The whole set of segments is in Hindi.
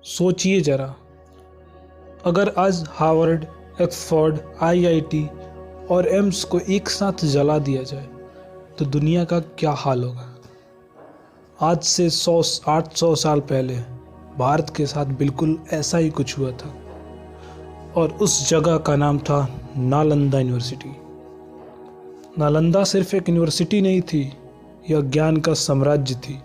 सोचिए जरा, अगर आज हार्वर्ड, ऑक्सफोर्ड, आईआईटी और एम्स को एक साथ जला दिया जाए तो दुनिया का क्या हाल होगा। आज से 800 साल पहले भारत के साथ बिल्कुल ऐसा ही कुछ हुआ था और उस जगह का नाम था नालंदा यूनिवर्सिटी। नालंदा सिर्फ एक यूनिवर्सिटी नहीं थी, यह ज्ञान का साम्राज्य थी।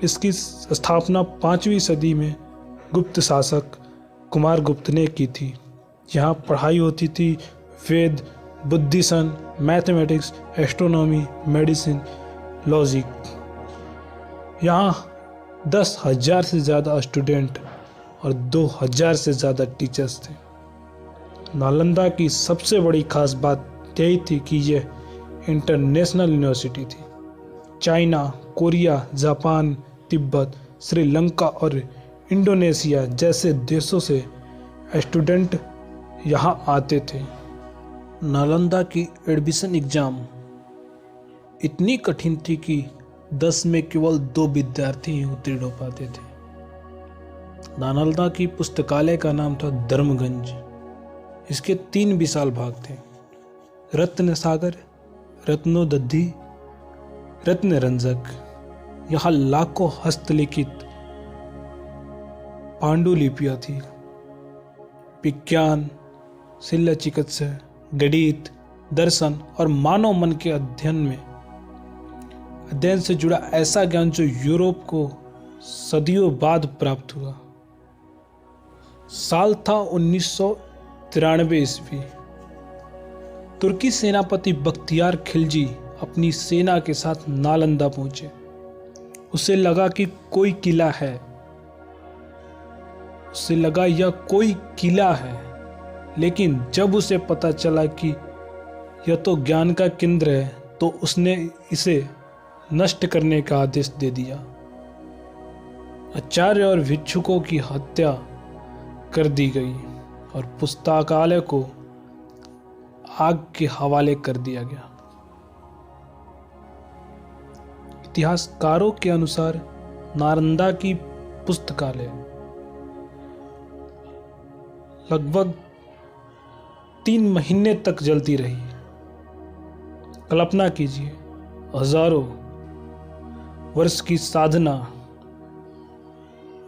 इसकी स्थापना 5वीं सदी में गुप्त शासक कुमारगुप्त ने की थी। यहाँ पढ़ाई होती थी Veda, Buddhism, mathematics, astronomy, medicine, logic. यहाँ 10,000 से ज़्यादा स्टूडेंट और 2,000 से ज़्यादा टीचर्स थे। नालंदा की सबसे बड़ी खास बात यही थी कि यह इंटरनेशनल यूनिवर्सिटी थी। China, Korea, Japan, Tibet, Sri Lanka और इंडोनेशिया जैसे देशों से स्टूडेंट यहाँ आते थे। नालंदा की एडमिशन एग्ज़ाम इतनी कठिन थी कि 10 में केवल 2 विद्यार्थी ही उत्तीर्ण हो पाते थे। नालंदा की पुस्तकालय का नाम था धर्मगंज। इसके 3 विशाल भाग थे: रत्न सागर, रत्नोदधि, रत्नरंजक। यहाँ लाखों हस्तलिखित पांडुलिपियाँ थी। विज्ञान, शल्य चिकित्सा, गणित, दर्शन और मानव मन के अध्ययन से जुड़ा ऐसा ज्ञान जो यूरोप को सदियों बाद प्राप्त हुआ। साल था 1993 ईस्वी। तुर्की सेनापति बख्तियार खिलजी अपनी सेना के साथ नालंदा पहुंचे। उसे लगा कि कोई किला है। उसे लगा यह कोई किला है, लेकिन जब उसे पता चला कि यह तो ज्ञान का केंद्र है तो उसने इसे नष्ट करने का आदेश दे दिया। आचार्य और भिक्षुकों की हत्या कर दी गई और पुस्तकालय को आग के हवाले कर दिया गया। इतिहासकारों के अनुसार नालंदा की पुस्तकालय लगभग 3 महीने तक जलती रही। कल्पना कीजिए, हजारों वर्ष की साधना,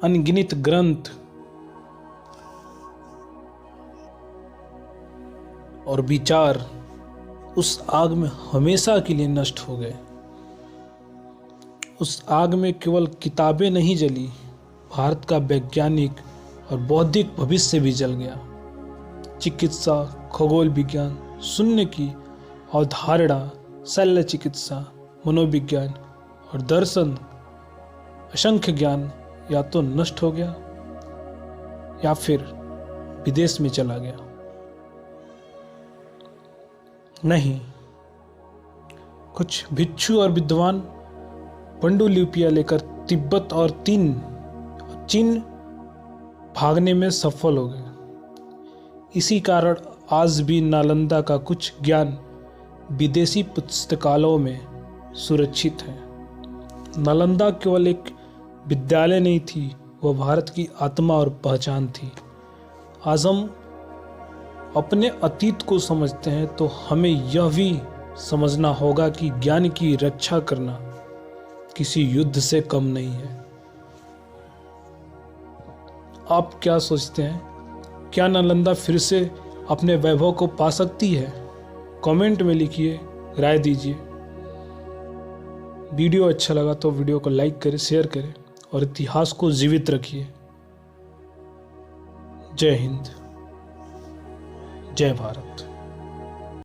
अनगिनत ग्रंथ और विचार उस आग में हमेशा के लिए नष्ट हो गए। उस आग में केवल किताबें नहीं जली, भारत का वैज्ञानिक और बौद्धिक भविष्य भी जल गया। चिकित्सा, खगोल विज्ञान, शून्य की अवधारणा, शल्य चिकित्सा, मनोविज्ञान और दर्शन, असंख्य ज्ञान या तो नष्ट हो गया या फिर विदेश में चला गया। नहीं, कुछ भिक्षु और विद्वान पांडुलिपियां लेकर तिब्बत और चीन भागने में सफल हो गए। इसी कारण आज भी नालंदा का कुछ ज्ञान विदेशी पुस्तकालयों में सुरक्षित है। नालंदा केवल एक विद्यालय नहीं थी, वह भारत की आत्मा और पहचान थी। आज हम अपने अतीत को समझते हैं तो हमें यह भी समझना होगा कि ज्ञान की रक्षा करना किसी युद्ध से कम नहीं है। आप क्या सोचते हैं? क्या नालंदा फिर से अपने वैभव को पा सकती है? कमेंट में लिखिए, राय दीजिए। वीडियो अच्छा लगा तो वीडियो को लाइक करें, शेयर करें और इतिहास को जीवित रखिए। जय हिंद, जय भारत।